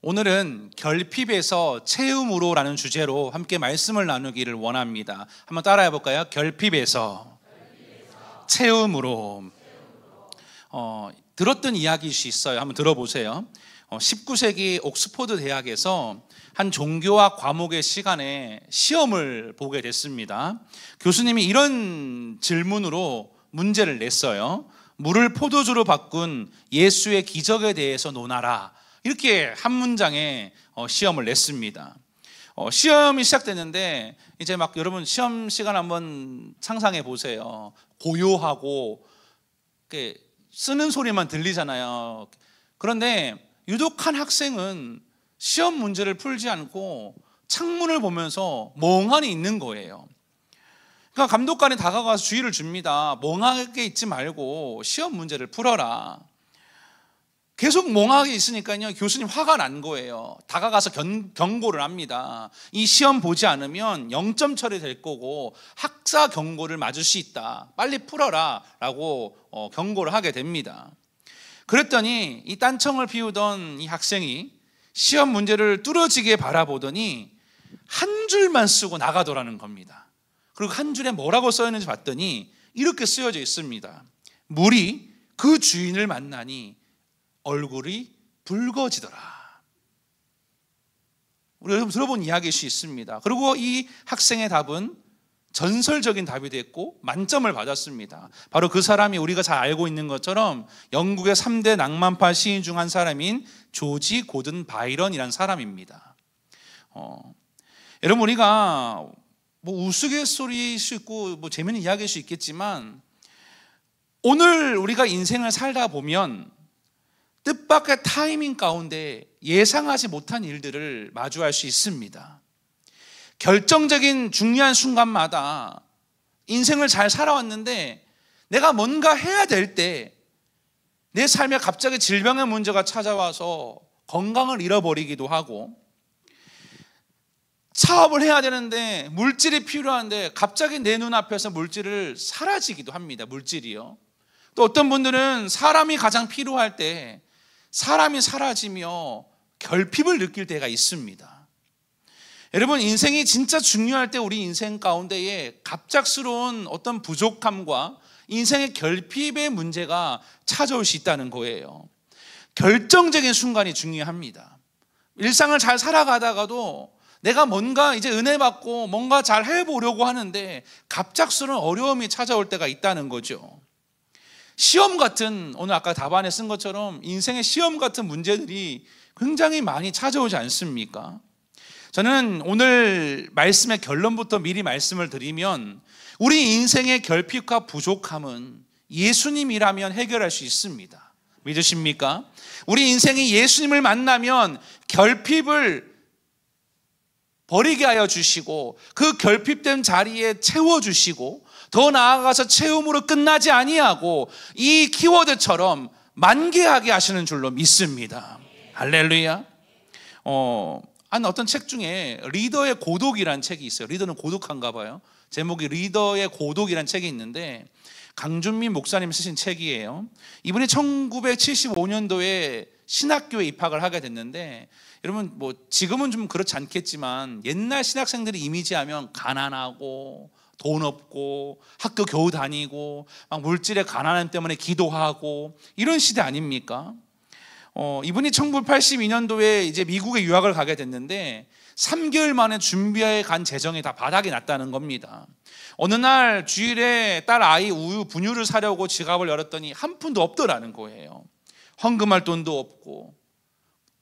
오늘은 결핍에서 채움으로라는 주제로 함께 말씀을 나누기를 원합니다. 한번 따라해 볼까요? 결핍에서 채움으로. 들었던 이야기일 수 있어요. 한번 들어보세요. 19세기 옥스퍼드 대학에서 한 종교학 과목의 시간에 시험을 보게 됐습니다. 교수님이 이런 질문으로 문제를 냈어요. 물을 포도주로 바꾼 예수의 기적에 대해서 논하라. 이렇게 한 문장에 시험을 냈습니다. 시험이 시작됐는데 이제 막 여러분 시험 시간 한번 상상해 보세요. 고요하고 쓰는 소리만 들리잖아요. 그런데 유독 한 학생은 시험 문제를 풀지 않고 창문을 보면서 멍하니 있는 거예요. 그러니까 감독관이 다가가서 주의를 줍니다. 멍하게 있지 말고 시험 문제를 풀어라. 계속 멍하게 있으니까요, 교수님 화가 난 거예요. 다가가서 경고를 합니다. 이 시험 보지 않으면 0점 처리될 거고 학사 경고를 맞을 수 있다. 빨리 풀어라 라고 경고를 하게 됩니다. 그랬더니 이 딴청을 피우던 이 학생이 시험 문제를 뚫어지게 바라보더니 한 줄만 쓰고 나가더라는 겁니다. 그리고 한 줄에 뭐라고 써있는지 봤더니 이렇게 쓰여져 있습니다. 물이 그 주인을 만나니 얼굴이 붉어지더라. 우리 여러분 들어본 이야기일 수 있습니다. 그리고 이 학생의 답은 전설적인 답이 됐고 만점을 받았습니다. 바로 그 사람이 우리가 잘 알고 있는 것처럼 영국의 3대 낭만파 시인 중 한 사람인 조지 고든 바이런이라는 사람입니다. 여러분 우리가 우스갯소리일 수 있고 재미있는 이야기일 수 있겠지만 오늘 우리가 인생을 살다 보면 뜻밖의 타이밍 가운데 예상하지 못한 일들을 마주할 수 있습니다. 결정적인 중요한 순간마다 인생을 잘 살아왔는데 내가 뭔가 해야 될 때 내 삶에 갑자기 질병의 문제가 찾아와서 건강을 잃어버리기도 하고, 사업을 해야 되는데 물질이 필요한데 갑자기 내 눈앞에서 물질을 사라지기도 합니다. 물질이요. 또 어떤 분들은 사람이 가장 필요할 때 사람이 사라지며 결핍을 느낄 때가 있습니다. 여러분 인생이 진짜 중요할 때 우리 인생 가운데에 갑작스러운 어떤 부족함과 인생의 결핍의 문제가 찾아올 수 있다는 거예요. 결정적인 순간이 중요합니다. 일상을 잘 살아가다가도 내가 뭔가 이제 은혜 받고 뭔가 잘 해보려고 하는데 갑작스러운 어려움이 찾아올 때가 있다는 거죠. 시험 같은, 오늘 아까 답안에 쓴 것처럼 인생의 시험 같은 문제들이 굉장히 많이 찾아오지 않습니까? 저는 오늘 말씀의 결론부터 미리 말씀을 드리면 우리 인생의 결핍과 부족함은 예수님이라면 해결할 수 있습니다. 믿으십니까? 우리 인생이 예수님을 만나면 결핍을 버리게 하여 주시고 그 결핍된 자리에 채워주시고 더 나아가서 채움으로 끝나지 아니하고 이 키워드처럼 만개하게 하시는 줄로 믿습니다. 할렐루야. 어떤 책 중에 리더의 고독이라는 책이 있어요. 리더는 고독한가 봐요. 제목이 리더의 고독이라는 책이 있는데 강준민 목사님 쓰신 책이에요. 이분이 1975년도에 신학교에 입학을 하게 됐는데, 여러분 지금은 좀 그렇지 않겠지만 옛날 신학생들이 이미지하면 가난하고 돈 없고 학교 겨우 다니고 막 물질의 가난함 때문에 기도하고 이런 시대 아닙니까? 이분이 1982년도에 이제 미국에 유학을 가게 됐는데 3개월 만에 준비해 간 재정이 다 바닥이 났다는 겁니다. 어느 날 주일에 딸 아이 우유 분유를 사려고 지갑을 열었더니 한 푼도 없더라는 거예요. 헌금할 돈도 없고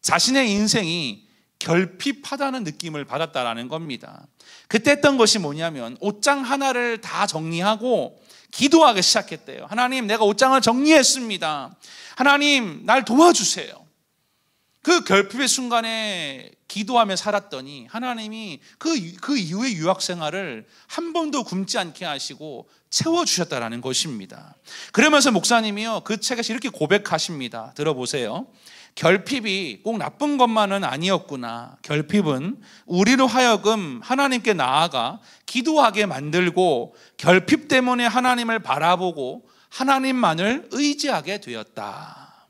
자신의 인생이 결핍하다는 느낌을 받았다라는 겁니다. 그때 했던 것이 뭐냐면 옷장 하나를 다 정리하고 기도하기 시작했대요. 하나님, 내가 옷장을 정리했습니다. 하나님, 날 도와주세요. 그 결핍의 순간에 기도하며 살았더니 하나님이 그 이후의 유학 생활을 한 번도 굶지 않게 하시고 채워주셨다라는 것입니다. 그러면서 목사님이요, 그 책에서 이렇게 고백하십니다. 들어보세요. 결핍이 꼭 나쁜 것만은 아니었구나. 결핍은 우리로 하여금 하나님께 나아가 기도하게 만들고 결핍 때문에 하나님을 바라보고 하나님만을 의지하게 되었다.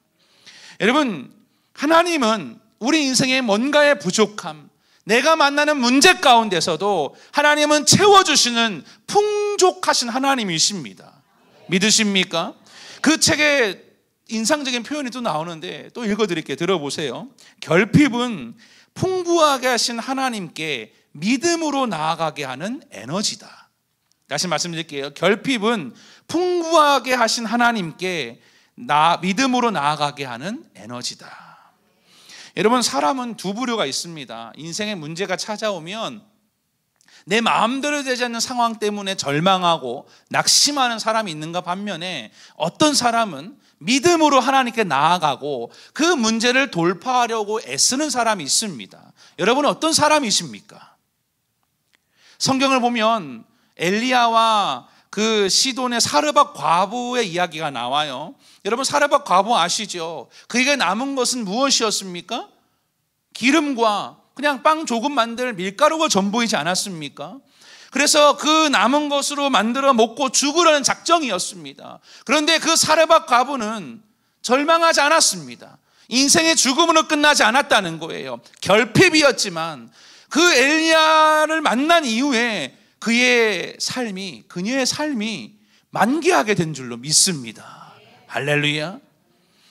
여러분, 하나님은 우리 인생의 뭔가의 부족함, 내가 만나는 문제 가운데서도 하나님은 채워주시는 풍족하신 하나님이십니다. 믿으십니까? 그 책에 인상적인 표현이 또 나오는데 또 읽어드릴게요. 들어보세요. 결핍은 풍부하게 하신 하나님께 믿음으로 나아가게 하는 에너지다. 다시 말씀드릴게요. 결핍은 풍부하게 하신 하나님께 믿음으로 나아가게 하는 에너지다. 여러분, 사람은 두 부류가 있습니다. 인생의 문제가 찾아오면 내 마음대로 되지 않는 상황 때문에 절망하고 낙심하는 사람이 있는가 반면에 어떤 사람은 믿음으로 하나님께 나아가고 그 문제를 돌파하려고 애쓰는 사람이 있습니다. 여러분은 어떤 사람이십니까? 성경을 보면 엘리야와 그 시돈의 사르밧 과부의 이야기가 나와요. 여러분, 사르밧 과부 아시죠? 그에게 남은 것은 무엇이었습니까? 기름과 그냥 빵 조금 만들 밀가루가 전부이지 않았습니까? 그래서 그 남은 것으로 만들어 먹고 죽으려는 작정이었습니다. 그런데 그 사르밧 과부는 절망하지 않았습니다. 인생의 죽음으로 끝나지 않았다는 거예요. 결핍이었지만 그 엘리야를 만난 이후에 그녀의 삶이 만개하게 된 줄로 믿습니다. 할렐루야.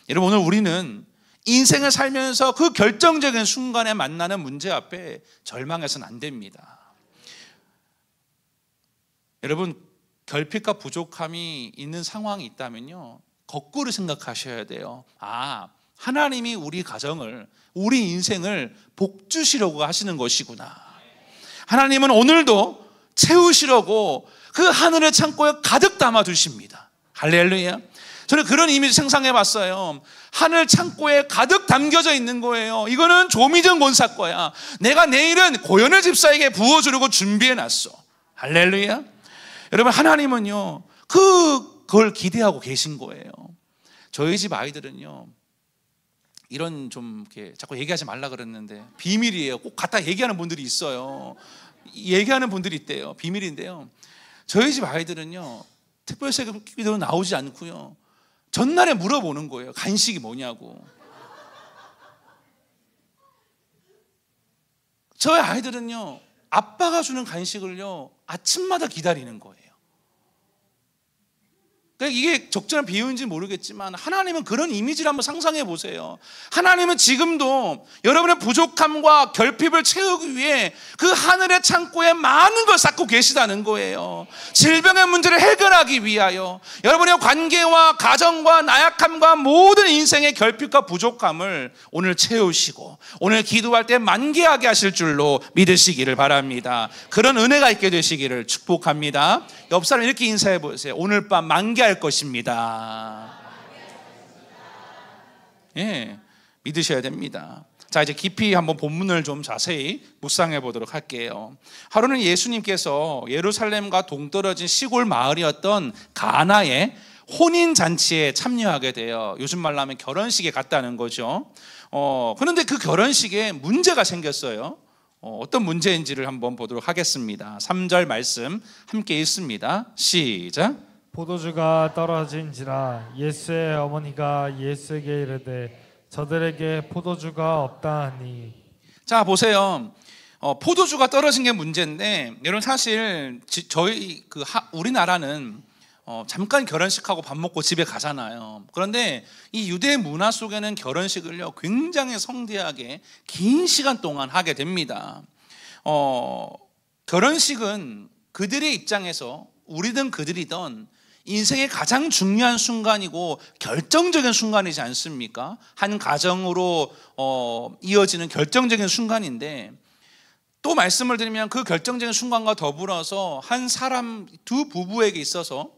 여러분, 오늘 우리는 인생을 살면서 그 결정적인 순간에 만나는 문제 앞에 절망해서는 안 됩니다. 여러분, 결핍과 부족함이 있는 상황이 있다면요, 거꾸로 생각하셔야 돼요. 하나님이 우리 가정을, 우리 인생을 복주시려고 하시는 것이구나. 하나님은 오늘도 채우시려고 그 하늘의 창고에 가득 담아 두십니다. 할렐루야. 저는 그런 이미지 상상해 봤어요. 하늘 창고에 가득 담겨져 있는 거예요. 이거는 조미정 권사 거야. 내가 내일은 고연의 집사에게 부어주려고 준비해 놨어. 할렐루야. 여러분, 하나님은요, 그걸 기대하고 계신 거예요. 저희 집 아이들은요, 이런 좀 이렇게 자꾸 얘기하지 말라 그랬는데 비밀이에요. 꼭 갖다 얘기하는 분들이 있어요. 얘기하는 분들이 있대요. 비밀인데요. 저희 집 아이들은요, 특별세계 기도는 나오지 않고요, 전날에 물어보는 거예요. 간식이 뭐냐고. 저희 아이들은요, 아빠가 주는 간식을요, 아침마다 기다리는 거예요. 그러니까 이게 적절한 비유인지 모르겠지만 하나님은 그런 이미지를 한번 상상해 보세요. 하나님은 지금도 여러분의 부족함과 결핍을 채우기 위해 그 하늘의 창고에 많은 걸 쌓고 계시다는 거예요. 질병의 문제를 해결하기 위하여 여러분의 관계와 가정과 나약함과 모든 인생의 결핍과 부족함을 오늘 채우시고 오늘 기도할 때 만개하게 하실 줄로 믿으시기를 바랍니다. 그런 은혜가 있게 되시기를 축복합니다. 옆 사람 이렇게 인사해 보세요. 오늘 밤 만개할 것입니다. 예, 믿으셔야 됩니다. 자, 이제 깊이 한번 본문을 좀 자세히 묵상해 보도록 할게요. 하루는 예수님께서 예루살렘과 동떨어진 시골 마을이었던 가나의 혼인 잔치에 참여하게 돼요. 요즘 말로 하면 결혼식에 갔다는 거죠. 그런데 그 결혼식에 문제가 생겼어요. 어떤 문제인지를 한번 보도록 하겠습니다. 3절 말씀 함께 읽습니다. 시작. 포도주가 떨어진지라 예수의 어머니가 예수에게 이르되 저들에게 포도주가 없다 하니. 자, 보세요. 포도주가 떨어진 게 문제인데, 여러분 사실 저희 우리나라는 잠깐 결혼식하고 밥 먹고 집에 가잖아요. 그런데 이 유대 문화 속에는 결혼식을요, 굉장히 성대하게 긴 시간 동안 하게 됩니다. 결혼식은 그들의 입장에서 우리든 그들이든 인생의 가장 중요한 순간이고 결정적인 순간이지 않습니까? 한 가정으로 이어지는 결정적인 순간인데, 또 말씀을 드리면 그 결정적인 순간과 더불어서 한 사람, 두 부부에게 있어서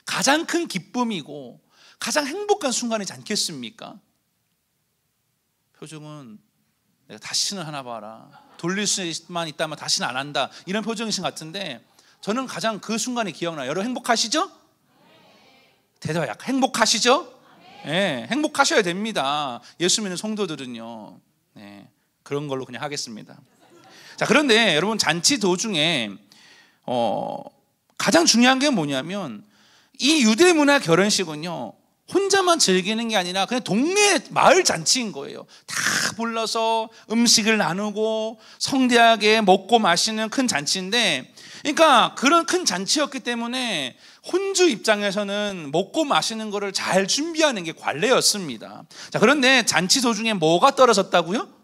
가장 큰 기쁨이고 가장 행복한 순간이지 않겠습니까? 표정은 내가 다시는 하나 봐라, 돌릴 수만 있다면 다시는 안 한다, 이런 표정이신 것 같은데, 저는 가장 그 순간이 기억나요. 여러분 행복하시죠? 대답 약간 행복하시죠? 네, 행복하셔야 됩니다. 예수 믿는 성도들은요. 네, 그런 걸로 그냥 하겠습니다. 자, 그런데 여러분 잔치 도중에 가장 중요한 게 뭐냐면 이 유대 문화 결혼식은요, 혼자만 즐기는 게 아니라 그냥 동네 마을 잔치인 거예요. 다 불러서 음식을 나누고 성대하게 먹고 마시는 큰 잔치인데, 그러니까 그런 큰 잔치였기 때문에 혼주 입장에서는 먹고 마시는 거를 잘 준비하는 게 관례였습니다. 자, 그런데 잔치 도중에 뭐가 떨어졌다고요?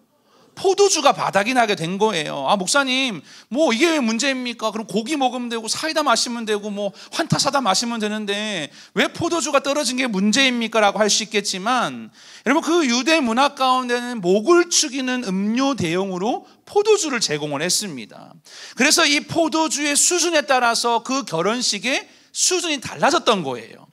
포도주가 바닥이 나게 된 거예요. 아, 목사님, 뭐 이게 왜 문제입니까? 그럼 고기 먹으면 되고 사이다 마시면 되고 뭐 환타 사다 마시면 되는데 왜 포도주가 떨어진 게 문제입니까? 라고 할 수 있겠지만, 여러분, 그 유대 문화 가운데는 목을 축이는 음료 대용으로 포도주를 제공을 했습니다. 그래서 이 포도주의 수준에 따라서 그 결혼식의 수준이 달라졌던 거예요.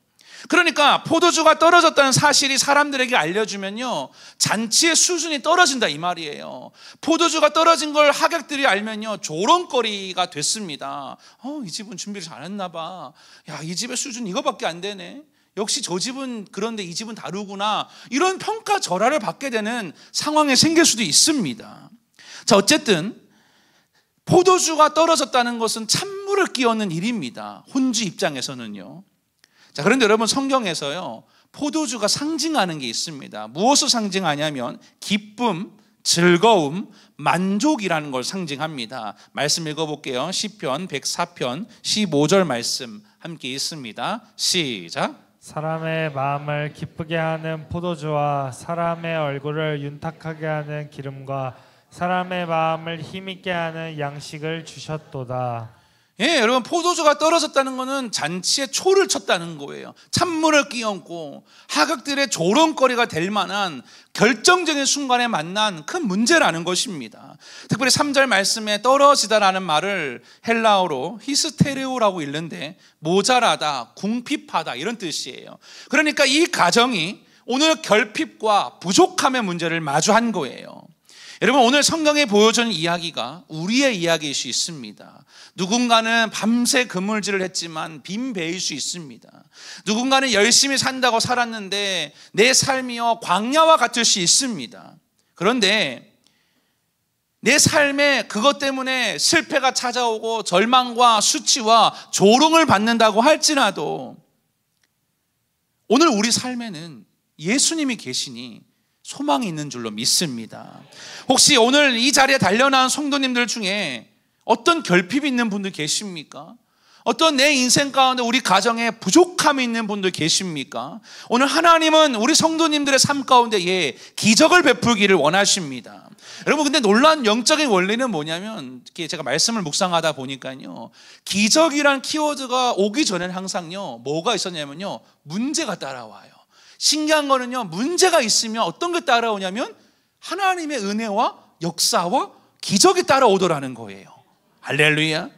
그러니까 포도주가 떨어졌다는 사실이 사람들에게 알려주면요, 잔치의 수준이 떨어진다 이 말이에요. 포도주가 떨어진 걸 하객들이 알면요, 조롱거리가 됐습니다. 이 집은 준비를 잘했나 봐. 야, 이 집의 수준 이거밖에 안 되네. 역시 저 집은 그런데 이 집은 다르구나. 이런 평가절하를 받게 되는 상황이 생길 수도 있습니다. 자, 어쨌든 포도주가 떨어졌다는 것은 찬물을 끼얹는 일입니다. 혼주 입장에서는요. 자, 그런데 여러분, 성경에서요, 포도주가 상징하는 게 있습니다. 무엇을 상징하냐면 기쁨, 즐거움, 만족이라는 걸 상징합니다. 말씀 읽어볼게요. 시편 104편 15절 말씀 함께 읽습니다. 시작. 사람의 마음을 기쁘게 하는 포도주와 사람의 얼굴을 윤탁하게 하는 기름과 사람의 마음을 힘있게 하는 양식을 주셨도다. 예, 여러분, 포도주가 떨어졌다는 것은 잔치에 초를 쳤다는 거예요. 찬물을 끼얹고 하객들의 조롱거리가 될 만한 결정적인 순간에 만난 큰 문제라는 것입니다. 특별히 3절 말씀에 떨어지다라는 말을 헬라어로 히스테레오라고 읽는데 모자라다, 궁핍하다 이런 뜻이에요. 그러니까 이 가정이 오늘 결핍과 부족함의 문제를 마주한 거예요. 여러분, 오늘 성경에 보여주는 이야기가 우리의 이야기일 수 있습니다. 누군가는 밤새 그물질을 했지만 빈 배일 수 있습니다. 누군가는 열심히 산다고 살았는데 내 삶이요 광야와 같을 수 있습니다. 그런데 내 삶에 그것 때문에 실패가 찾아오고 절망과 수치와 조롱을 받는다고 할지라도 오늘 우리 삶에는 예수님이 계시니 소망이 있는 줄로 믿습니다. 혹시 오늘 이 자리에 단련한 성도님들 중에 어떤 결핍이 있는 분들 계십니까? 어떤 내 인생 가운데 우리 가정에 부족함이 있는 분들 계십니까? 오늘 하나님은 우리 성도님들의 삶 가운데 기적을 베풀기를 원하십니다. 여러분, 근데 놀라운 영적인 원리는 뭐냐면, 제가 말씀을 묵상하다 보니까요, 기적이란 키워드가 오기 전에는 항상요, 뭐가 있었냐면요, 문제가 따라와요. 신기한 거는요, 문제가 있으면 어떤 게 따라오냐면 하나님의 은혜와 역사와 기적이 따라오더라는 거예요. 할렐루야.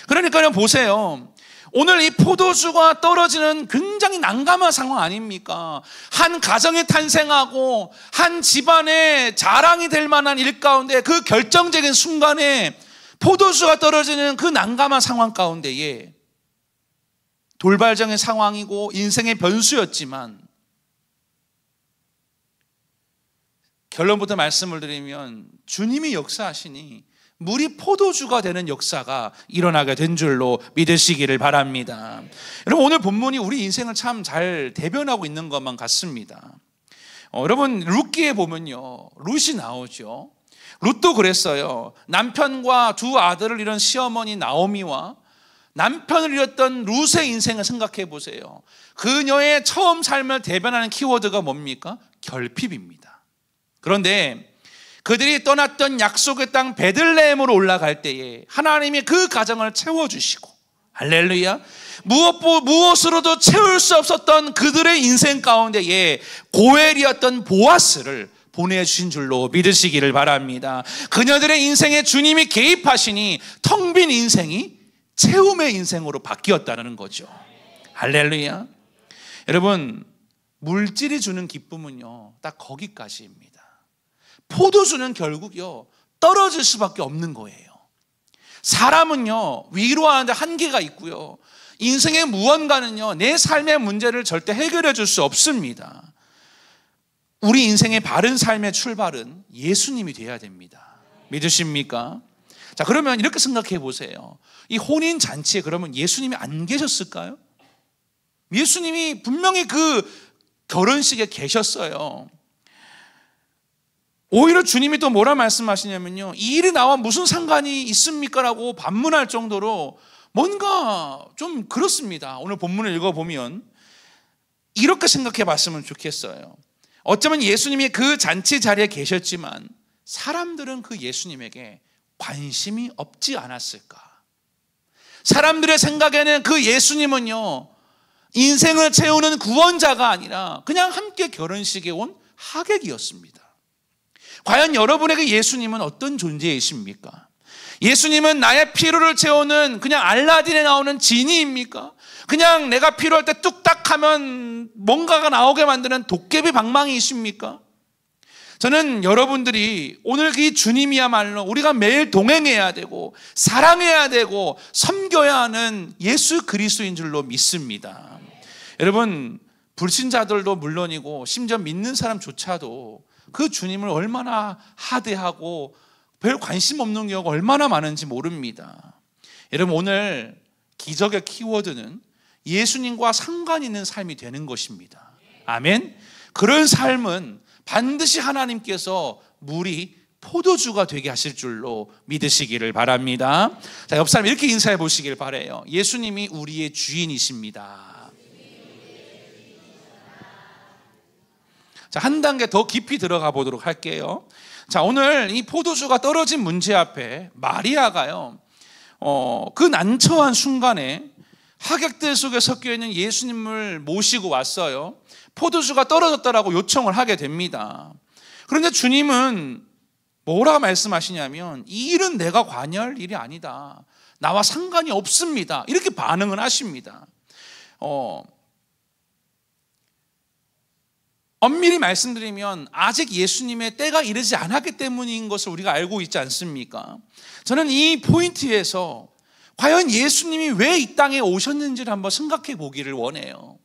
그러니까요, 보세요. 오늘 이 포도주가 떨어지는 굉장히 난감한 상황 아닙니까? 한 가정이 탄생하고 한 집안의 자랑이 될 만한 일 가운데 그 결정적인 순간에 포도주가 떨어지는 그 난감한 상황 가운데에 돌발적인 상황이고 인생의 변수였지만, 결론부터 말씀을 드리면 주님이 역사하시니 물이 포도주가 되는 역사가 일어나게 된 줄로 믿으시기를 바랍니다. 여러분, 오늘 본문이 우리 인생을 참 잘 대변하고 있는 것만 같습니다. 여러분, 룻기에 보면요, 룻이 나오죠. 룻도 그랬어요. 남편과 두 아들을 잃은 시어머니 나오미와 남편을 잃었던 룻의 인생을 생각해 보세요. 그녀의 처음 삶을 대변하는 키워드가 뭡니까? 결핍입니다. 그런데 그들이 떠났던 약속의 땅 베들레헴으로 올라갈 때에 하나님이 그 가정을 채워주시고, 할렐루야, 무엇으로도 채울 수 없었던 그들의 인생 가운데에 고엘이었던 보아스를 보내주신 줄로 믿으시기를 바랍니다. 그녀들의 인생에 주님이 개입하시니 텅 빈 인생이 채움의 인생으로 바뀌었다는 거죠. 할렐루야. 여러분, 물질이 주는 기쁨은요, 딱 거기까지입니다. 포도주는 결국요, 떨어질 수밖에 없는 거예요. 사람은요, 위로하는데 한계가 있고요, 인생의 무언가는요, 내 삶의 문제를 절대 해결해 줄 수 없습니다. 우리 인생의 바른 삶의 출발은 예수님이 돼야 됩니다. 믿으십니까? 자, 그러면 이렇게 생각해 보세요. 이 혼인 잔치에 그러면 예수님이 안 계셨을까요? 예수님이 분명히 그 결혼식에 계셨어요. 오히려 주님이 또 뭐라 말씀하시냐면요, 이 일이 나와 무슨 상관이 있습니까? 라고 반문할 정도로 뭔가 좀 그렇습니다. 오늘 본문을 읽어보면 이렇게 생각해 봤으면 좋겠어요. 어쩌면 예수님이 그 잔치 자리에 계셨지만 사람들은 그 예수님에게 관심이 없지 않았을까? 사람들의 생각에는 그 예수님은요, 인생을 채우는 구원자가 아니라 그냥 함께 결혼식에 온 하객이었습니다. 과연 여러분에게 예수님은 어떤 존재이십니까? 예수님은 나의 필요를 채우는 그냥 알라딘에 나오는 지니입니까? 그냥 내가 필요할 때 뚝딱 하면 뭔가가 나오게 만드는 도깨비 방망이이십니까? 저는 여러분들이 오늘 이 주님이야말로 우리가 매일 동행해야 되고 사랑해야 되고 섬겨야 하는 예수 그리스도인 줄로 믿습니다. 여러분, 불신자들도 물론이고 심지어 믿는 사람조차도 그 주님을 얼마나 하대하고 별 관심 없는 경우가 얼마나 많은지 모릅니다. 여러분, 오늘 기적의 키워드는 예수님과 상관 있는 삶이 되는 것입니다. 아멘. 그런 삶은 반드시 하나님께서 물이 포도주가 되게 하실 줄로 믿으시기를 바랍니다. 자, 옆 사람 이렇게 인사해 보시길 바라요. 예수님이 우리의 주인이십니다. 자, 한 단계 더 깊이 들어가 보도록 할게요. 자, 오늘 이 포도주가 떨어진 문제 앞에 마리아가요, 그 난처한 순간에 하객들 속에 섞여 있는 예수님을 모시고 왔어요. 포도주가 떨어졌다라고 요청을 하게 됩니다. 그런데 주님은 뭐라 말씀하시냐면, 이 일은 내가 관여할 일이 아니다. 나와 상관이 없습니다. 이렇게 반응을 하십니다. 엄밀히 말씀드리면 아직 예수님의 때가 이르지 않았기 때문인 것을 우리가 알고 있지 않습니까? 저는 이 포인트에서 과연 예수님이 왜 이 땅에 오셨는지를 한번 생각해 보기를 원해요.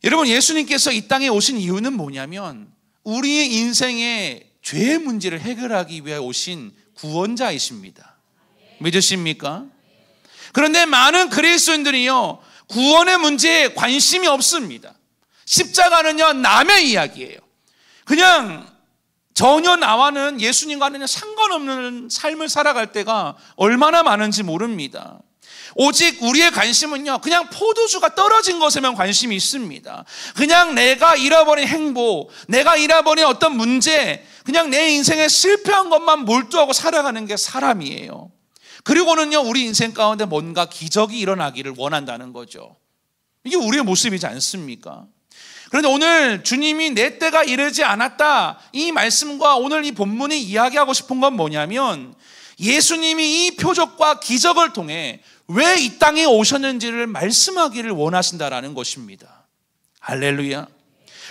여러분, 예수님께서 이 땅에 오신 이유는 뭐냐면 우리의 인생의 죄의 문제를 해결하기 위해 오신 구원자이십니다. 믿으십니까? 그런데 많은 그리스도인들이요, 구원의 문제에 관심이 없습니다. 십자가는요, 남의 이야기예요. 그냥 전혀 나와는, 예수님과는 상관없는 삶을 살아갈 때가 얼마나 많은지 모릅니다. 오직 우리의 관심은요, 그냥 포도주가 떨어진 것에만 관심이 있습니다. 그냥 내가 잃어버린 행복, 내가 잃어버린 어떤 문제, 그냥 내 인생에 실패한 것만 몰두하고 살아가는 게 사람이에요. 그리고는요, 우리 인생 가운데 뭔가 기적이 일어나기를 원한다는 거죠. 이게 우리의 모습이지 않습니까? 그런데 오늘 주님이 내 때가 이르지 않았다, 이 말씀과 오늘 이 본문이 이야기하고 싶은 건 뭐냐면, 예수님이 이 표적과 기적을 통해 왜 이 땅에 오셨는지를 말씀하기를 원하신다라는 것입니다. 할렐루야.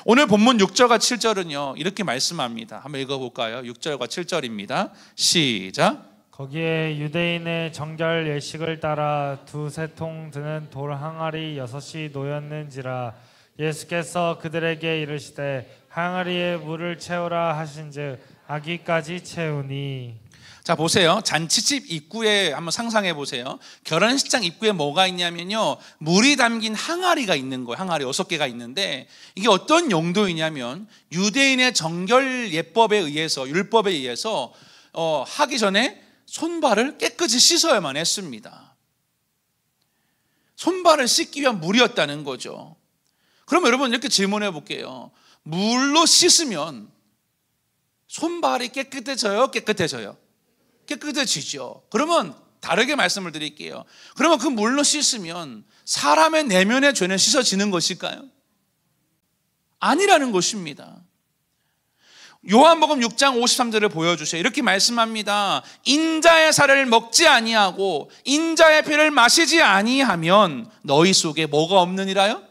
오늘 본문 6절과 7절은요 이렇게 말씀합니다. 한번 읽어볼까요? 6절과 7절입니다. 시작. 거기에 유대인의 정결 예식을 따라 두세 통 드는 돌 항아리 6이 놓였는지라. 예수께서 그들에게 이르시되 항아리에 물을 채우라 하신즉 아기까지 채우니. 자, 보세요. 잔치집 입구에 한번 상상해 보세요. 결혼식장 입구에 뭐가 있냐면요, 물이 담긴 항아리가 있는 거예요. 항아리 6개가 있는데, 이게 어떤 용도이냐면 유대인의 정결 예법에 의해서, 율법에 의해서 하기 전에 손발을 깨끗이 씻어야만 했습니다. 손발을 씻기 위한 물이었다는 거죠. 그럼 여러분 이렇게 질문해 볼게요. 물로 씻으면 손발이 깨끗해져요? 깨끗해져요? 깨끗해지죠. 그러면 다르게 말씀을 드릴게요. 그러면 그 물로 씻으면 사람의 내면의 죄는 씻어지는 것일까요? 아니라는 것입니다. 요한복음 6장 53절을 보여주세요. 이렇게 말씀합니다. 인자의 살을 먹지 아니하고 인자의 피를 마시지 아니하면 너희 속에 뭐가 없느니라요?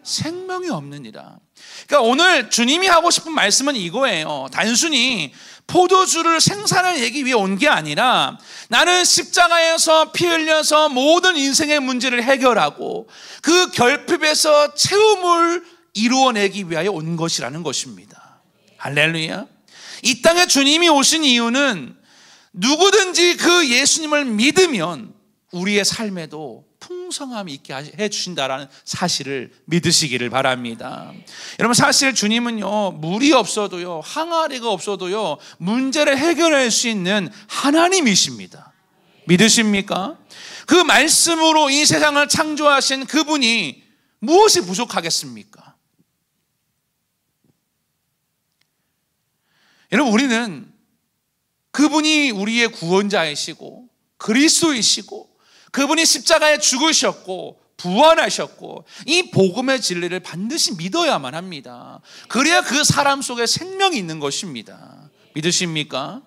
생명이 없느니라. 그러니까 오늘 주님이 하고 싶은 말씀은 이거예요. 단순히 포도주를 생산하기 위해 온 게 아니라 나는 십자가에서 피 흘려서 모든 인생의 문제를 해결하고 그 결핍에서 채움을 이루어내기 위하여 온 것이라는 것입니다. 할렐루야. 이 땅에 주님이 오신 이유는 누구든지 그 예수님을 믿으면 우리의 삶에도 풍성함이 있게 해주신다라는 사실을 믿으시기를 바랍니다. 여러분, 사실 주님은요, 물이 없어도요, 항아리가 없어도요, 문제를 해결할 수 있는 하나님이십니다. 믿으십니까? 그 말씀으로 이 세상을 창조하신 그분이 무엇이 부족하겠습니까? 여러분, 우리는 그분이 우리의 구원자이시고 그리스도이시고 그분이 십자가에 죽으셨고 부활하셨고 이 복음의 진리를 반드시 믿어야만 합니다. 그래야 그 사람 속에 생명이 있는 것입니다. 믿으십니까?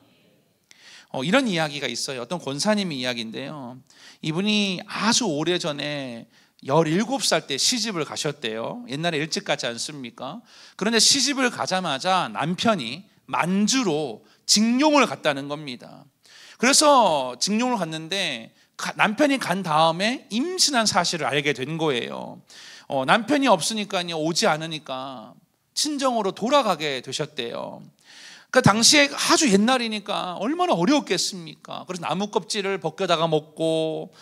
이런 이야기가 있어요. 어떤 권사님의 이야기인데요, 이분이 아주 오래전에 17살 때 시집을 가셨대요. 옛날에 일찍 가지 않습니까? 그런데 시집을 가자마자 남편이 만주로 징용을 갔다는 겁니다. 그래서 징용을 갔는데 남편이 간 다음에 임신한 사실을 알게 된 거예요. 남편이 없으니까요, 오지 않으니까 친정으로 돌아가게 되셨대요. 그 당시에 아주 옛날이니까 얼마나 어려웠겠습니까? 그래서 나무 껍질을 벗겨다가 먹고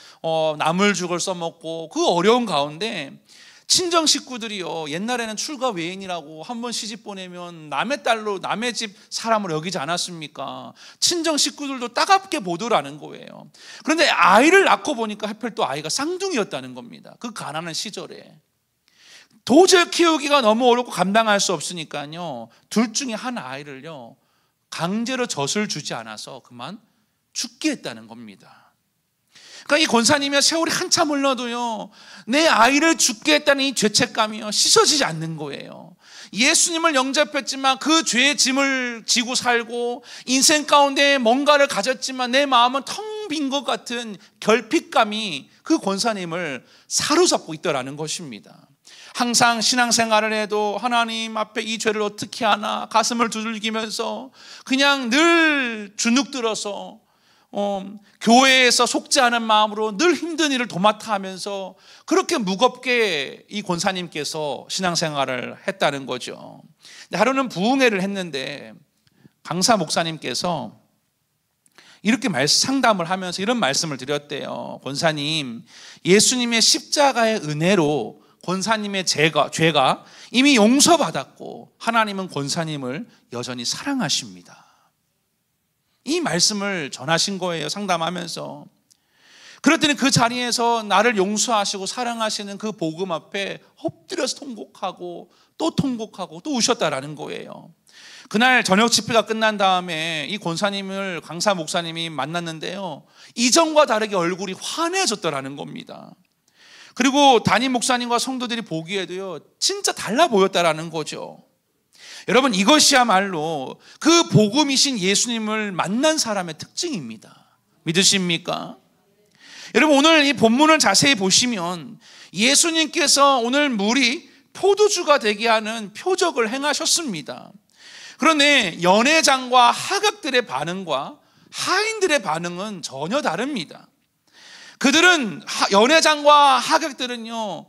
나물죽을 써먹고 그 어려운 가운데 친정 식구들이요, 옛날에는 출가 외인이라고 한번 시집 보내면 남의 딸로 남의 집 사람을 여기지 않았습니까? 친정 식구들도 따갑게 보더라는 거예요. 그런데 아이를 낳고 보니까 하필 또 아이가 쌍둥이였다는 겁니다. 그 가난한 시절에 도저히 키우기가 너무 어렵고 감당할 수 없으니까요, 둘 중에 한 아이를요 강제로 젖을 주지 않아서 그만 죽게 했다는 겁니다. 그러니까 이 권사님이 세월이 한참 흘러도요, 내 아이를 죽게 했다는 이 죄책감이요 씻어지지 않는 거예요. 예수님을 영접했지만 그 죄의 짐을 지고 살고 인생 가운데 뭔가를 가졌지만 내 마음은 텅 빈 것 같은 결핍감이 그 권사님을 사로잡고 있더라는 것입니다. 항상 신앙생활을 해도 하나님 앞에 이 죄를 어떻게 하나 가슴을 두들기면서 그냥 늘 주눅들어서 교회에서 속지 않은 마음으로 늘 힘든 일을 도맡아 하면서 그렇게 무겁게 이 권사님께서 신앙생활을 했다는 거죠. 하루는 부흥회를 했는데 강사 목사님께서 이렇게 상담을 하면서 이런 말씀을 드렸대요. 권사님, 예수님의 십자가의 은혜로 권사님의 죄가 이미 용서받았고 하나님은 권사님을 여전히 사랑하십니다. 이 말씀을 전하신 거예요, 상담하면서. 그랬더니 그 자리에서 나를 용서하시고 사랑하시는 그 복음 앞에 엎드려서 통곡하고 또 우셨다라는 거예요. 그날 저녁 집회가 끝난 다음에 이 권사님을 강사 목사님이 만났는데요, 이전과 다르게 얼굴이 환해졌더라는 겁니다. 그리고 담임 목사님과 성도들이 보기에도요 진짜 달라 보였다라는 거죠. 여러분, 이것이야말로 그 복음이신 예수님을 만난 사람의 특징입니다. 믿으십니까? 여러분, 오늘 이 본문을 자세히 보시면 예수님께서 오늘 물이 포도주가 되게 하는 표적을 행하셨습니다. 그런데 연회장과 하객들의 반응과 하인들의 반응은 전혀 다릅니다. 그들은 연회장과 하객들은요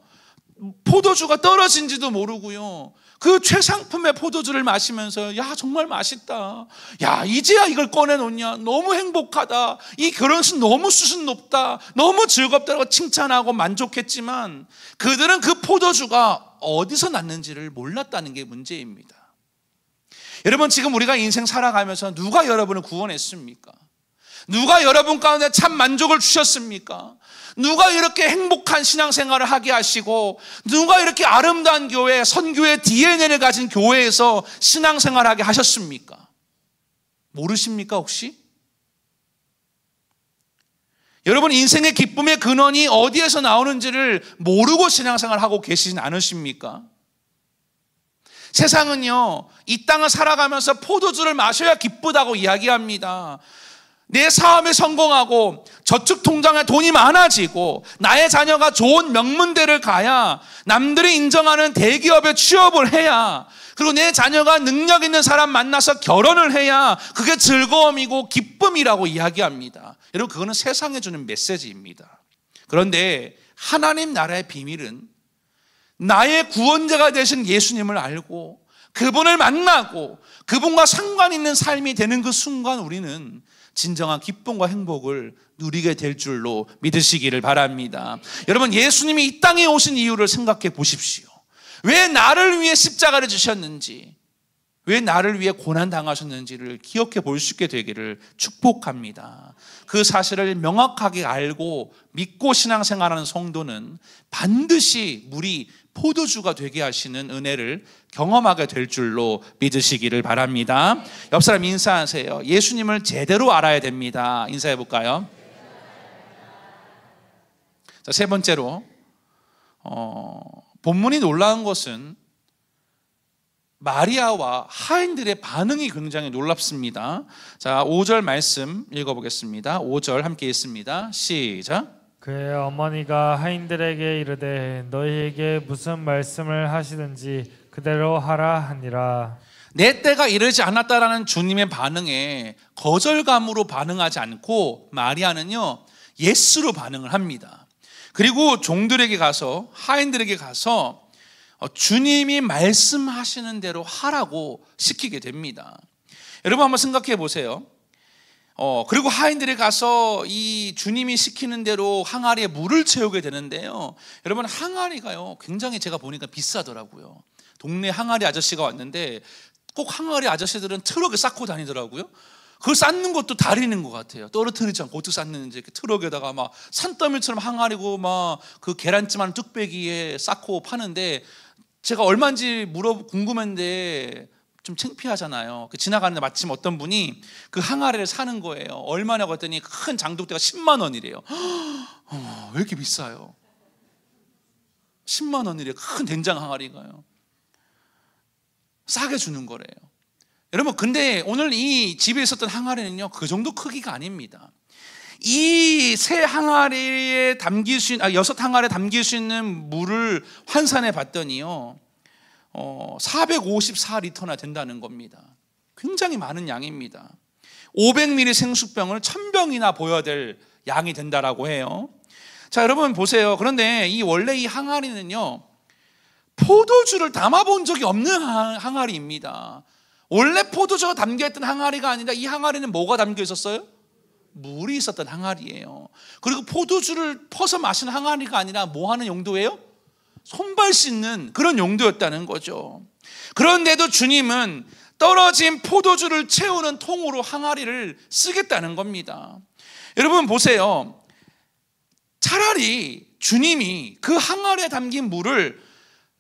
포도주가 떨어진지도 모르고요, 그 최상품의 포도주를 마시면서 야 정말 맛있다, 야 이제야 이걸 꺼내놓냐, 너무 행복하다, 이 결혼식 너무 수준 높다, 너무 즐겁다고 칭찬하고 만족했지만 그들은 그 포도주가 어디서 났는지를 몰랐다는 게 문제입니다. 여러분, 지금 우리가 인생 살아가면서 누가 여러분을 구원했습니까? 누가 여러분 가운데 참 만족을 주셨습니까? 누가 이렇게 행복한 신앙생활을 하게 하시고 누가 이렇게 아름다운 교회, 선교의 DNA를 가진 교회에서 신앙생활하게 하셨습니까? 모르십니까 혹시? 여러분, 인생의 기쁨의 근원이 어디에서 나오는지를 모르고 신앙생활하고 계시진 않으십니까? 세상은요 이 땅을 살아가면서 포도주를 마셔야 기쁘다고 이야기합니다. 내 사업에 성공하고 저축 통장에 돈이 많아지고 나의 자녀가 좋은 명문대를 가야, 남들이 인정하는 대기업에 취업을 해야, 그리고 내 자녀가 능력 있는 사람 만나서 결혼을 해야 그게 즐거움이고 기쁨이라고 이야기합니다. 여러분, 그거는 세상에 주는 메시지입니다. 그런데 하나님 나라의 비밀은 나의 구원자가 되신 예수님을 알고 그분을 만나고 그분과 상관 있는 삶이 되는 그 순간 우리는 진정한 기쁨과 행복을 누리게 될 줄로 믿으시기를 바랍니다. 여러분, 예수님이 이 땅에 오신 이유를 생각해 보십시오. 왜 나를 위해 십자가를 지셨는지, 왜 나를 위해 고난당하셨는지를 기억해 볼 수 있게 되기를 축복합니다. 그 사실을 명확하게 알고 믿고 신앙생활하는 성도는 반드시 물이 포도주가 되게 하시는 은혜를 경험하게 될 줄로 믿으시기를 바랍니다. 옆 사람 인사하세요. 예수님을 제대로 알아야 됩니다. 인사해 볼까요? 자, 세 번째로 본문이 놀라운 것은 마리아와 하인들의 반응이 굉장히 놀랍습니다. 자, 5절 말씀 읽어보겠습니다. 5절 함께 읽습니다. 시작. 그의 어머니가 하인들에게 이르되 너희에게 무슨 말씀을 하시든지 그대로 하라 하니라. 내 때가 이르지 않았다라는 주님의 반응에 거절감으로 반응하지 않고 마리아는요, 예스로 반응을 합니다. 그리고 종들에게 가서, 하인들에게 가서 주님이 말씀하시는 대로 하라고 시키게 됩니다. 여러분 한번 생각해 보세요. 그리고 하인들이 가서 이 주님이 시키는 대로 항아리에 물을 채우게 되는데요. 여러분, 항아리가요, 굉장히 제가 보니까 비싸더라고요. 동네 항아리 아저씨가 왔는데 꼭 항아리 아저씨들은 트럭에 쌓고 다니더라고요. 그걸 쌓는 것도 다리는 것 같아요. 떨어뜨리지 않고 어떻게 쌓는지. 트럭에다가 막 산더미처럼 항아리고 막 그 계란찜한 뚝배기에 쌓고 파는데, 제가 얼마인지 궁금했는데 좀 창피하잖아요. 지나가는데 마침 어떤 분이 그 항아리를 사는 거예요. 얼마냐고 했더니 큰 장독대가 10만 원이래요. 왜 이렇게 비싸요? 10만 원이래요. 큰 된장 항아리가요. 싸게 주는 거래요. 여러분, 근데 오늘 이 집에 있었던 항아리는요, 그 정도 크기가 아닙니다. 이 세 항아리에 담길 수 있는, 6항아리에 담길 수 있는 물을 환산해 봤더니요, 454리터나 된다는 겁니다. 굉장히 많은 양입니다. 500ml 생수병을 1000병이나 보여야 될 양이 된다라고 해요. 자, 여러분 보세요. 그런데 원래 이 항아리는요, 포도주를 담아본 적이 없는 항아리입니다. 원래 포도주가 담겨있던 항아리가 아니라 이 항아리는 뭐가 담겨 있었어요? 물이 있었던 항아리예요. 그리고 포도주를 퍼서 마시는 항아리가 아니라 뭐 하는 용도예요? 손발 씻는 그런 용도였다는 거죠. 그런데도 주님은 떨어진 포도주를 채우는 통으로 항아리를 쓰겠다는 겁니다. 여러분 보세요. 차라리 주님이 그 항아리에 담긴 물을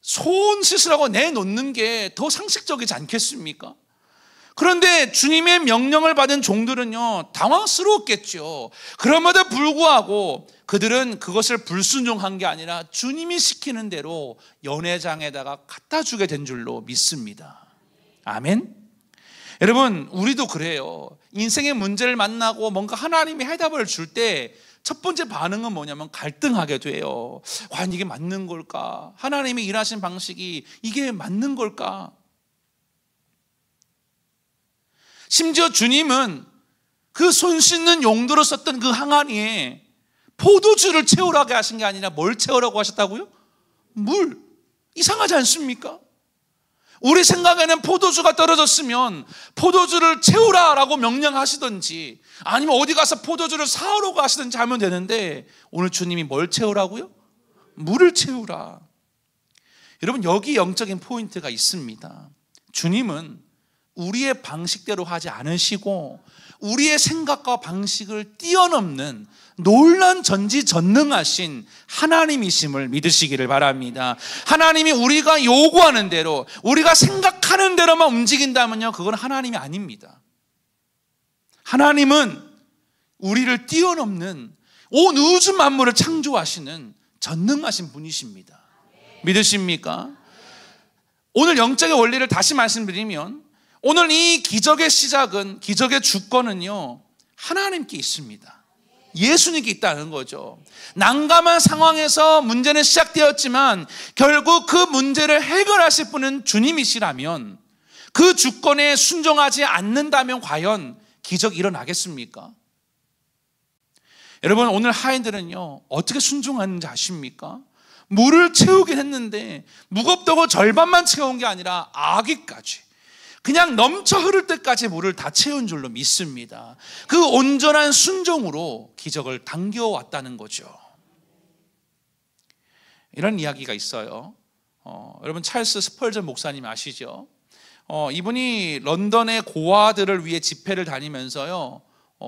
손 씻으라고 내놓는 게 더 상식적이지 않겠습니까? 그런데 주님의 명령을 받은 종들은요, 당황스러웠겠죠. 그럼에도 불구하고 그들은 그것을 불순종한 게 아니라 주님이 시키는 대로 연회장에다가 갖다 주게 된 줄로 믿습니다. 아멘. 여러분, 우리도 그래요. 인생의 문제를 만나고 뭔가 하나님이 해답을 줄 때 첫 번째 반응은 뭐냐면 갈등하게 돼요. 과연 이게 맞는 걸까? 하나님이 일하신 방식이 이게 맞는 걸까? 심지어 주님은 그 손 씻는 용도로 썼던 그 항아리에 포도주를 채우라고 하신 게 아니라 뭘 채우라고 하셨다고요? 물. 이상하지 않습니까? 우리 생각에는 포도주가 떨어졌으면 포도주를 채우라라고 명령하시든지 아니면 어디 가서 포도주를 사오라고 하시든지 하면 되는데, 오늘 주님이 뭘 채우라고요? 물을 채우라. 여러분, 여기 영적인 포인트가 있습니다. 주님은 우리의 방식대로 하지 않으시고 우리의 생각과 방식을 뛰어넘는 놀란 전지전능하신 하나님이심을 믿으시기를 바랍니다. 하나님이 우리가 요구하는 대로, 우리가 생각하는 대로만 움직인다면요, 그건 하나님이 아닙니다. 하나님은 우리를 뛰어넘는 온 우주 만물을 창조하시는 전능하신 분이십니다. 믿으십니까? 오늘 영적의 원리를 다시 말씀드리면, 오늘 이 기적의 시작은, 기적의 주권은요, 하나님께 있습니다. 예수님께 있다는 거죠. 난감한 상황에서 문제는 시작되었지만 결국 그 문제를 해결하실 분은 주님이시라면, 그 주권에 순종하지 않는다면 과연 기적이 일어나겠습니까? 여러분, 오늘 하인들은요, 어떻게 순종하는지 아십니까? 물을 채우긴 했는데 무겁다고 절반만 채운 게 아니라 아귀까지, 그냥 넘쳐 흐를 때까지 물을 다 채운 줄로 믿습니다. 그 온전한 순종으로 기적을 당겨왔다는 거죠. 이런 이야기가 있어요. 여러분 찰스 스펄전 목사님 아시죠? 이분이 런던의 고아들을 위해 집회를 다니면서요,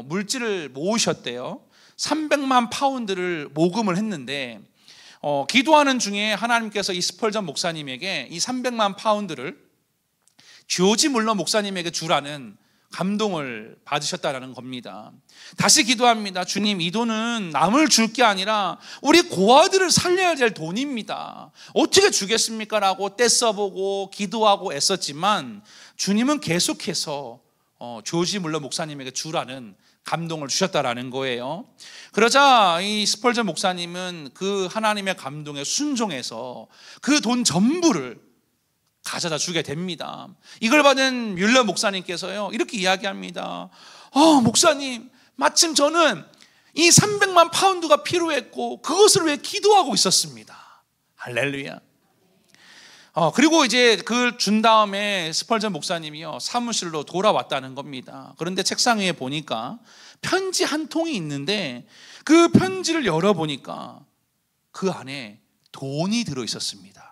물질을 모으셨대요. 300만 파운드를 모금을 했는데, 기도하는 중에 하나님께서 이 스펄전 목사님에게 이 300만 파운드를 조지 물러 목사님에게 주라는 감동을 받으셨다라는 겁니다. 다시 기도합니다. 주님, 이 돈은 남을 줄 게 아니라 우리 고아들을 살려야 될 돈입니다. 어떻게 주겠습니까? 라고 떼써보고 기도하고 애썼지만 주님은 계속해서 조지 물러 목사님에게 주라는 감동을 주셨다라는 거예요. 그러자 이 스펄전 목사님은 그 하나님의 감동에 순종해서 그 돈 전부를 가져다 주게 됩니다. 이걸 받은 뮬러 목사님께서요, 이렇게 이야기합니다. 목사님, 마침 저는 이 300만 파운드가 필요했고 그것을 위해 기도하고 있었습니다. 할렐루야. 그리고 이제 그걸 준 다음에 스펄전 목사님이요, 사무실로 돌아왔다는 겁니다. 그런데 책상 위에 보니까 편지 한 통이 있는데 그 편지를 열어보니까 그 안에 돈이 들어 있었습니다.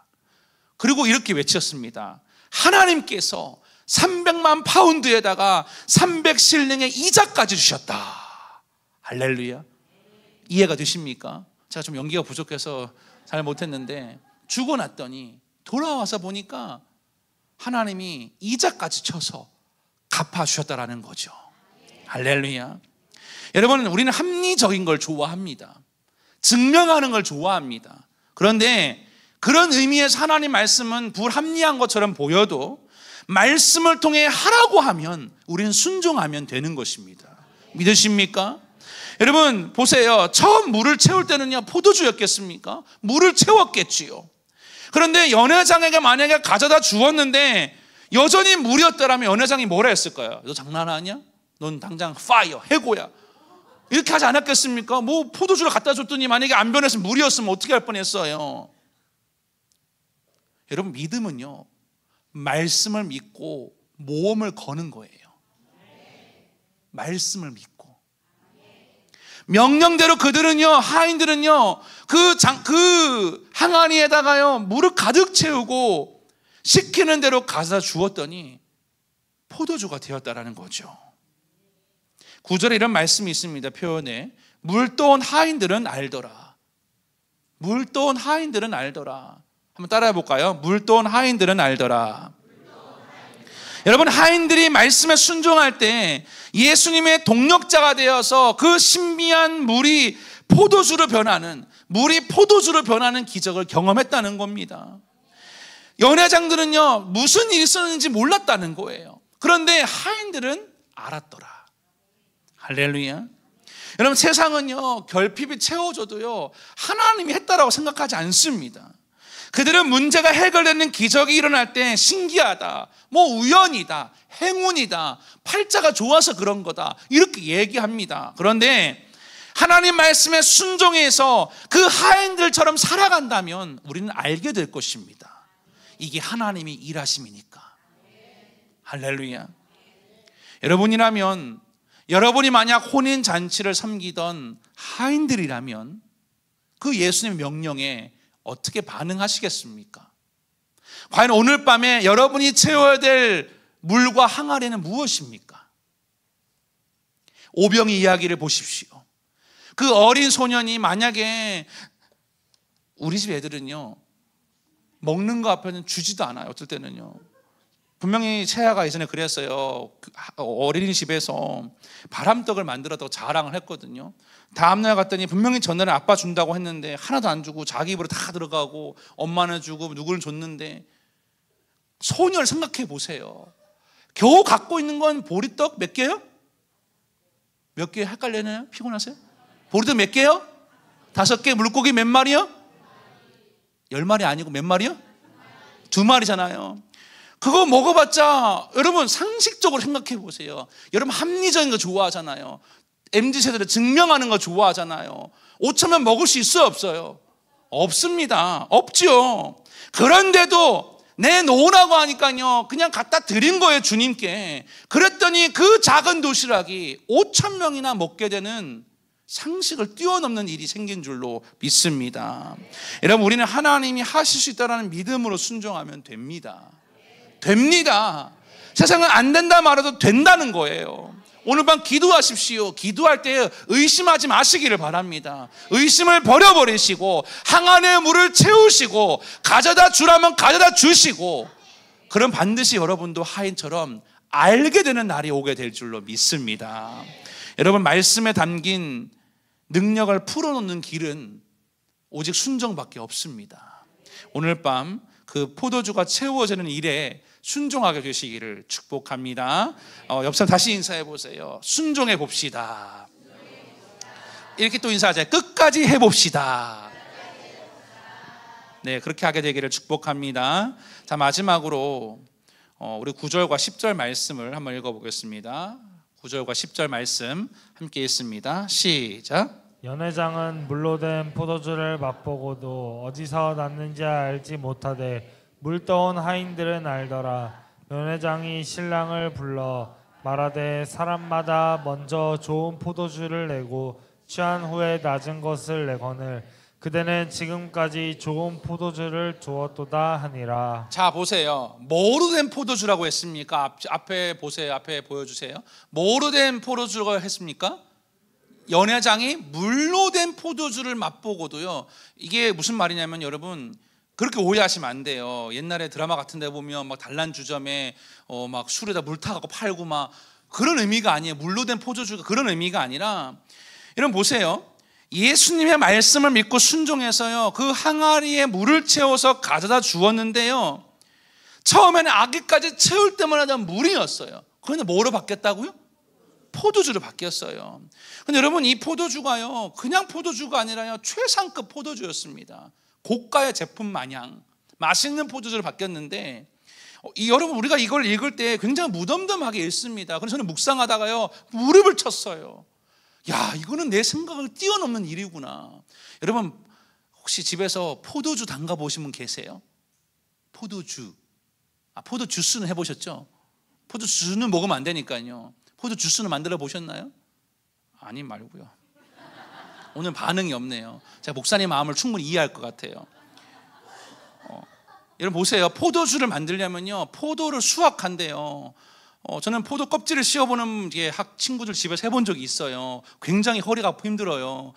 그리고 이렇게 외쳤습니다. 하나님께서 300만 파운드에다가 300실링의 이자까지 주셨다. 할렐루야. 이해가 되십니까? 제가 좀 연기가 부족해서 잘 못했는데, 주고 났더니 돌아와서 보니까 하나님이 이자까지 쳐서 갚아주셨다라는 거죠. 할렐루야. 여러분, 우리는 합리적인 걸 좋아합니다. 증명하는 걸 좋아합니다. 그런데 그런 의미에서 하나님 말씀은 불합리한 것처럼 보여도 말씀을 통해 하라고 하면 우리는 순종하면 되는 것입니다. 믿으십니까? 여러분 보세요. 처음 물을 채울 때는요, 포도주였겠습니까? 물을 채웠겠지요. 그런데 연회장에게 만약에 가져다 주었는데 여전히 물이었더라면 연회장이 뭐라 했을까요? 너 장난하냐? 넌 당장 파이어, 해고야. 이렇게 하지 않았겠습니까? 뭐 포도주를 갖다 줬더니 만약에 안 변했으면 물이었으면 어떻게 할 뻔했어요? 여러분, 믿음은요, 말씀을 믿고 모험을 거는 거예요. 말씀을 믿고. 명령대로 그들은요, 하인들은요, 그 항아리에다가요, 물을 가득 채우고 시키는 대로 가져다 주었더니 포도주가 되었다라는 거죠. 9절에 이런 말씀이 있습니다. 표현에 물떠온 하인들은 알더라. 물떠온 하인들은 알더라. 한번 따라해 볼까요? 물떠온 하인들은 알더라. 여러분, 하인들이 말씀에 순종할 때 예수님의 동력자가 되어서 그 신비한 물이 포도주로 변하는 기적을 경험했다는 겁니다. 연회장들은요, 무슨 일이 있었는지 몰랐다는 거예요. 그런데 하인들은 알았더라. 할렐루야. 여러분, 세상은요, 결핍이 채워져도요, 하나님이 했다라고 생각하지 않습니다. 그들은 문제가 해결되는 기적이 일어날 때 신기하다, 뭐 우연이다, 행운이다, 팔자가 좋아서 그런 거다, 이렇게 얘기합니다. 그런데 하나님 말씀에 순종해서 그 하인들처럼 살아간다면 우리는 알게 될 것입니다. 이게 하나님이 일하심이니까. 할렐루야. 여러분이라면, 여러분이 만약 혼인잔치를 섬기던 하인들이라면 그 예수님의 명령에 어떻게 반응하시겠습니까? 과연 오늘 밤에 여러분이 채워야 될 물과 항아리는 무엇입니까? 오병이 이야기를 보십시오. 그 어린 소년이 만약에, 우리 집 애들은요, 먹는 거 앞에는 주지도 않아요. 어떨 때는요. 분명히 채아가 예전에 그랬어요. 어린이집에서 바람떡을 만들어서 자랑을 했거든요. 다음날 갔더니 분명히 전날에 아빠 준다고 했는데 하나도 안 주고 자기 입으로 다 들어가고 엄마는 주고 누구는 줬는데, 소녀를 생각해 보세요. 겨우 갖고 있는 건 보리떡 몇 개요? 몇 개 헷갈리나요? 피곤하세요? 보리떡 몇 개요? 5개. 물고기 몇 마리요? 10마리 아니고 몇 마리요? 2마리잖아요. 그거 먹어봤자 여러분 상식적으로 생각해 보세요. 여러분 합리적인 거 좋아하잖아요. MZ세대를 증명하는 거 좋아하잖아요. 5천면 먹을 수 있어요, 없어요? 없습니다. 없죠. 그런데도 내놓으라고 하니까요, 그냥 갖다 드린 거예요, 주님께. 그랬더니 그 작은 도시락이 5,000명이나 먹게 되는 상식을 뛰어넘는 일이 생긴 줄로 믿습니다. 여러분, 우리는 하나님이 하실 수 있다는 믿음으로 순종하면 됩니다. 됩니다. 세상은 안 된다 말해도 된다는 거예요. 오늘 밤 기도하십시오. 기도할 때 의심하지 마시기를 바랍니다. 의심을 버려버리시고 항안의 물을 채우시고 가져다 주라면 가져다 주시고, 그럼 반드시 여러분도 하인처럼 알게 되는 날이 오게 될 줄로 믿습니다. 여러분, 말씀에 담긴 능력을 풀어놓는 길은 오직 순종밖에 없습니다. 오늘 밤 그 포도주가 채워지는 일에 순종하게 되시기를 축복합니다. 옆 사람 다시 인사해 보세요. 순종해 봅시다. 이렇게 또 인사하자. 끝까지 해봅시다. 네, 그렇게 하게 되기를 축복합니다. 자, 마지막으로 우리 9절과 10절 말씀을 한번 읽어보겠습니다. 9절과 10절 말씀 함께 읽습니다. 시작. 연회장은 물로 된 포도주를 맛보고도 어디서 났는지 알지 못하되 물떠온 하인들은 알더라. 연회장이 신랑을 불러 말하되 사람마다 먼저 좋은 포도주를 내고 취한 후에 낮은 것을 내거늘 그대는 지금까지 좋은 포도주를 두었도다 하니라. 자, 보세요. 뭐로 된 포도주라고 했습니까? 앞에 보세요. 앞에 보여주세요. 뭐로 된 포도주라고 했습니까? 연회장이 물로 된 포도주를 맛보고도요. 이게 무슨 말이냐면 여러분, 그렇게 오해하시면 안 돼요. 옛날에 드라마 같은 데 보면 막 단란주점에 막 술에다 물 타갖고 팔고 막 그런 의미가 아니에요. 물로 된 포도주가 그런 의미가 아니라, 여러분 보세요. 예수님의 말씀을 믿고 순종해서요, 그 항아리에 물을 채워서 가져다 주었는데요, 처음에는 아기까지 채울 때마다 물이었어요. 그런데 뭐로 바뀌었다고요? 포도주로 바뀌었어요. 근데 여러분, 이 포도주가요, 그냥 포도주가 아니라요, 최상급 포도주였습니다. 고가의 제품 마냥 맛있는 포도주로 바뀌었는데, 여러분, 우리가 이걸 읽을 때 굉장히 무덤덤하게 읽습니다. 그래서 저는 묵상하다가요, 무릎을 쳤어요. 야, 이거는 내 생각을 뛰어넘는 일이구나. 여러분, 혹시 집에서 포도주 담가 보신 분 계세요? 포도주. 포도 주스는 해보셨죠? 포도 주스는 먹으면 안 되니까요. 포도 주스는 만들어 보셨나요? 아니 말고요. 오늘 반응이 없네요. 제가 목사님 마음을 충분히 이해할 것 같아요. 여러분 보세요. 포도주를 만들려면요, 포도를 수확한대요. 저는 포도 껍질을 씌워보는 친구들 집에서 해본 적이 있어요. 굉장히 허리가 아프고 힘들어요.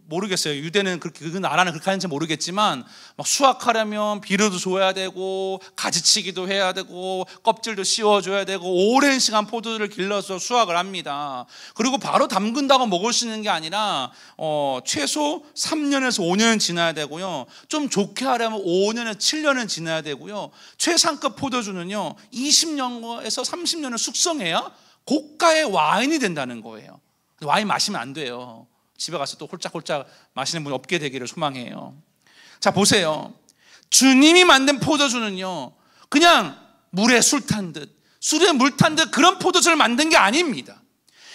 모르겠어요. 유대는 그렇게, 그 나라는 그렇게 하는지 모르겠지만, 막 수확하려면 비료도 줘야 되고 가지치기도 해야 되고 껍질도 씌워줘야 되고 오랜 시간 포도를 길러서 수확을 합니다. 그리고 바로 담근다고 먹을 수 있는 게 아니라 최소 3년에서 5년은 지나야 되고요, 좀 좋게 하려면 5년에서 7년은 지나야 되고요, 최상급 포도주는요 20년에서 30년을 숙성해야 고가의 와인이 된다는 거예요. 와인 마시면 안 돼요. 집에 가서 또 홀짝홀짝 마시는 분이 없게 되기를 소망해요. 자, 보세요. 주님이 만든 포도주는요, 그냥 물에 술 탄 듯, 술에 물 탄 듯 그런 포도주를 만든 게 아닙니다.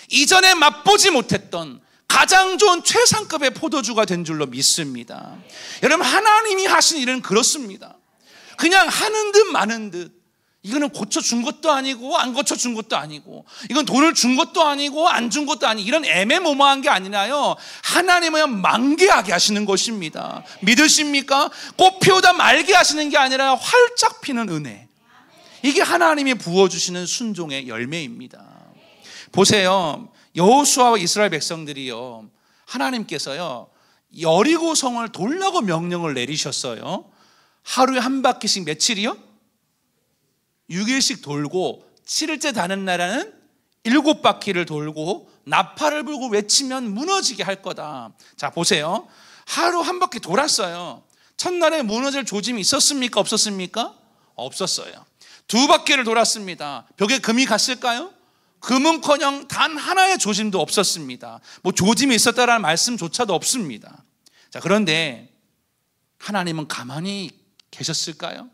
이전에 맛보지 못했던 가장 좋은 최상급의 포도주가 된 줄로 믿습니다. 여러분, 하나님이 하신 일은 그렇습니다. 그냥 하는 듯 마는 듯. 이거는 고쳐준 것도 아니고 안 고쳐준 것도 아니고, 이건 돈을 준 것도 아니고 안 준 것도 아니고, 이런 애매모호한 게 아니라요, 하나님은 만개하게 하시는 것입니다. 믿으십니까? 꽃 피우다 말게 하시는 게 아니라 활짝 피는 은혜. 이게 하나님이 부어주시는 순종의 열매입니다. 보세요. 여호수아와 이스라엘 백성들이요, 하나님께서요 여리고성을 돌라고 명령을 내리셨어요. 하루에 한 바퀴씩 며칠이요? 6일씩 돌고 7일째 다는 날에는 7바퀴를 돌고 나팔을 불고 외치면 무너지게 할 거다. 자, 보세요. 하루 한 바퀴 돌았어요. 첫날에 무너질 조짐이 있었습니까? 없었습니까? 없었어요. 2바퀴를 돌았습니다. 벽에 금이 갔을까요? 금은커녕 단 하나의 조짐도 없었습니다. 조짐이 있었다라는 말씀조차도 없습니다. 자, 그런데 하나님은 가만히 계셨을까요?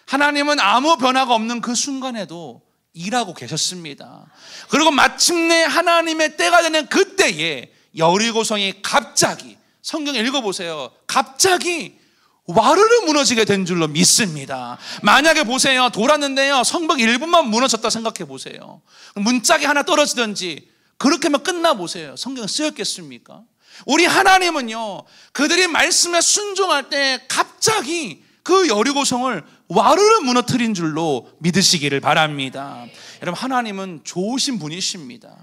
하나님은 아무 변화가 없는 그 순간에도 일하고 계셨습니다. 그리고 마침내 하나님의 때가 되는 그때에 여리고성이 갑자기, 성경 읽어보세요, 갑자기 와르르 무너지게 된 줄로 믿습니다. 만약에 보세요, 돌았는데요, 성벽 일부만 무너졌다 생각해 보세요. 문짝이 하나 떨어지든지 그렇게만 끝나 보세요. 성경은 쓰였겠습니까? 우리 하나님은요, 그들이 말씀에 순종할 때 갑자기 그 여리고성을 와르르 무너뜨린 줄로 믿으시기를 바랍니다. 여러분, 하나님은 좋으신 분이십니다.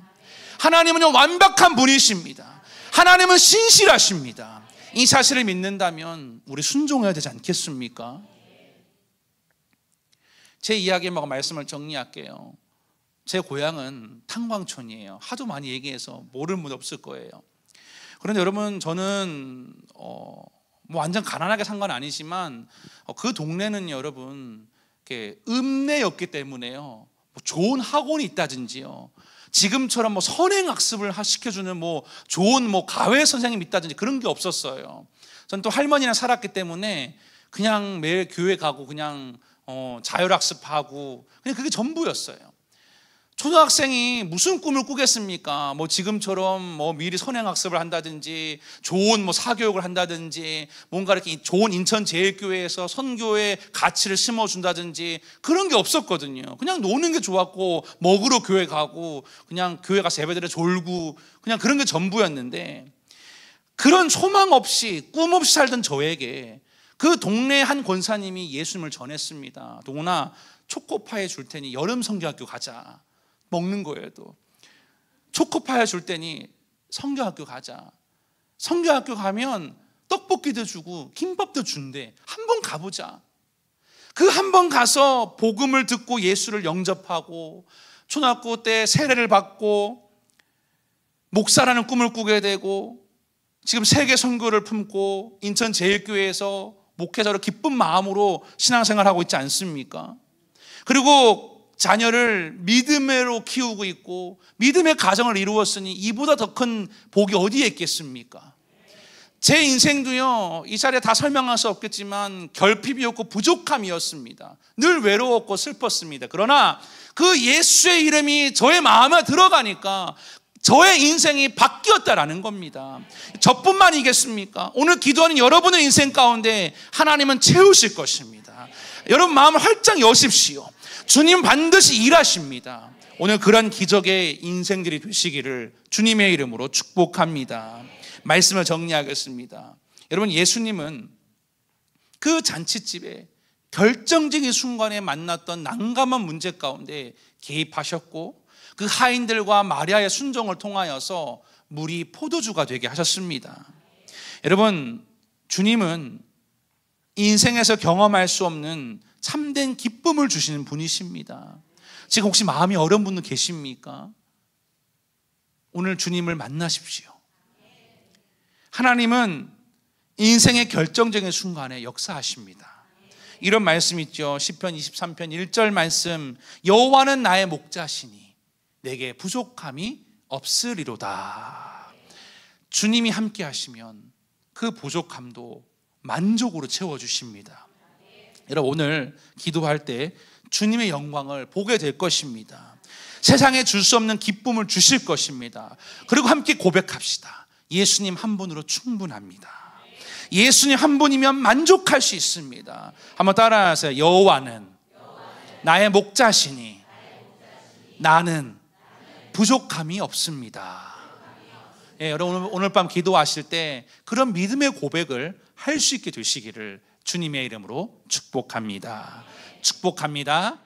하나님은 완벽한 분이십니다. 하나님은 신실하십니다. 이 사실을 믿는다면 우리 순종해야 되지 않겠습니까? 제 이야기하고 말씀을 정리할게요. 제 고향은 탄광촌이에요. 하도 많이 얘기해서 모르는 분 없을 거예요. 그런데 여러분, 저는 뭐 완전 가난하게 산 건 아니지만 그 동네는 여러분 읍내였기 때문에요, 뭐 좋은 학원이 있다든지요, 지금처럼 뭐 선행학습을 시켜주는 뭐 좋은 뭐 가외 선생님이 있다든지 그런 게 없었어요. 전 또 할머니랑 살았기 때문에 그냥 매일 교회 가고 그냥 자율학습하고 그냥 그게 전부였어요. 초등학생이 무슨 꿈을 꾸겠습니까? 뭐 지금처럼 뭐 미리 선행학습을 한다든지 좋은 뭐 사교육을 한다든지 뭔가 이렇게 좋은 인천제일교회에서 선교의 가치를 심어준다든지 그런 게 없었거든요. 그냥 노는 게 좋았고 먹으러 교회 가고 그냥 교회 가서 예배드려 졸고 그냥 그런 게 전부였는데, 그런 소망 없이 꿈 없이 살던 저에게 그 동네 한 권사님이 예수님을 전했습니다. 동훈아, 초코파이 줄 테니 여름 성경학교 가자. 먹는 거예요. 또 초코파이 줄 테니 성경학교 가자. 성경학교 가면 떡볶이도 주고 김밥도 준대. 한번 가보자. 그 한 번 가서 복음을 듣고 예수를 영접하고 초등학교 때 세례를 받고 목사라는 꿈을 꾸게 되고 지금 세계 선교를 품고 인천제일교회에서 목회자로 기쁜 마음으로 신앙생활하고 있지 않습니까? 그리고 자녀를 믿음으로 키우고 있고 믿음의 가정을 이루었으니 이보다 더 큰 복이 어디에 있겠습니까? 제 인생도요, 이 자리에 다 설명할 수 없겠지만 결핍이었고 부족함이었습니다. 늘 외로웠고 슬펐습니다. 그러나 그 예수의 이름이 저의 마음에 들어가니까 저의 인생이 바뀌었다라는 겁니다. 저뿐만이겠습니까? 오늘 기도하는 여러분의 인생 가운데 하나님은 채우실 것입니다. 여러분 마음을 활짝 여십시오. 주님 반드시 일하십니다. 오늘 그런 기적의 인생들이 되시기를 주님의 이름으로 축복합니다. 말씀을 정리하겠습니다. 여러분, 예수님은 그 잔치집에 결정적인 순간에 만났던 난감한 문제 가운데 개입하셨고 그 하인들과 마리아의 순종을 통하여서 물이 포도주가 되게 하셨습니다. 여러분, 주님은 인생에서 경험할 수 없는 참된 기쁨을 주시는 분이십니다. 지금 혹시 마음이 어려운 분은 계십니까? 오늘 주님을 만나십시오. 하나님은 인생의 결정적인 순간에 역사하십니다. 이런 말씀 있죠. 시편 23편 1절 말씀, 여호와는 나의 목자시니 내게 부족함이 없으리로다. 주님이 함께 하시면 그 부족함도 만족으로 채워주십니다. 여러분, 오늘 기도할 때 주님의 영광을 보게 될 것입니다. 세상에 줄 수 없는 기쁨을 주실 것입니다. 그리고 함께 고백합시다. 예수님 한 분으로 충분합니다. 예수님 한 분이면 만족할 수 있습니다. 한번 따라하세요. 여호와는 나의 목자시니 나는 부족함이 없습니다. 예, 여러분 오늘 밤 기도하실 때 그런 믿음의 고백을 할 수 있게 되시기를 주님의 이름으로 축복합니다. 축복합니다.